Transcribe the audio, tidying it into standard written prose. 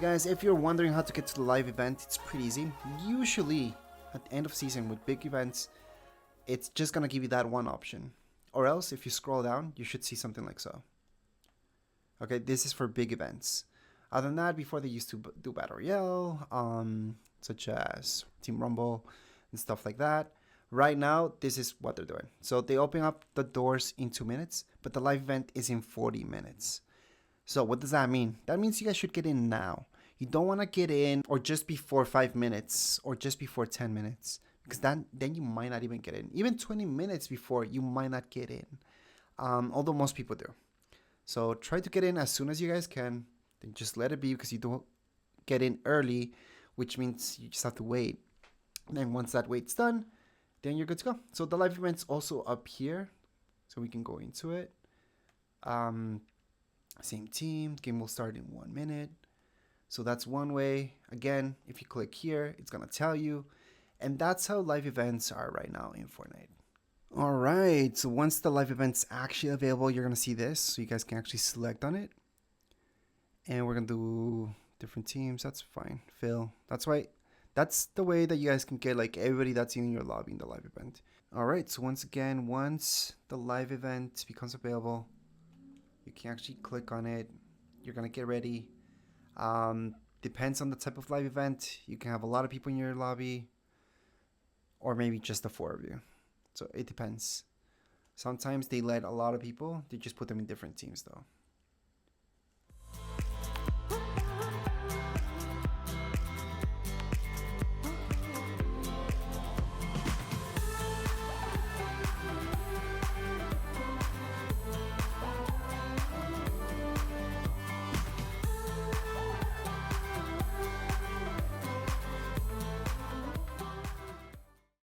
guys, if you're wondering how to get to the live event, it's pretty easy. Usually at the end of season with big events, it's just gonna give you that one option. Or else if you scroll down, you should see something like so. Okay, this is for big events. Other than that, before they used to do Battle Royale, such as Team Rumble and stuff like that. Right now, this is what they're doing. So they open up the doors in 2 minutes, but the live event is in 40 minutes. So what does that mean? That means you guys should get in now. You don't want to get in or just before 5 minutes or just before 10 minutes, because then you might not even get in. Even 20 minutes before, you might not get in, although most people do. So try to get in as soon as you guys can. Then just let it be, because you don't get in early, which means you just have to wait. And then once that wait's done, then you're good to go. So the live event's also up here, so we can go into it. Same team. Game will start in 1 minute. So that's one way. Again, if you click here, it's gonna tell you. And that's how live events are right now in Fortnite. All right, so once the live event's actually available, you're gonna see this, so you guys can actually select on it. And we're gonna do different teams. That's fine. Fill. That's the way that you guys can get like everybody that's in your lobby in the live event. All right, so once the live event becomes available, you can actually click on it. You're gonna get ready. Depends on the type of live event. You can have a lot of people in your lobby, or maybe just the 4 of you. So it depends. Sometimes they let a lot of people. They just put them in different teams though.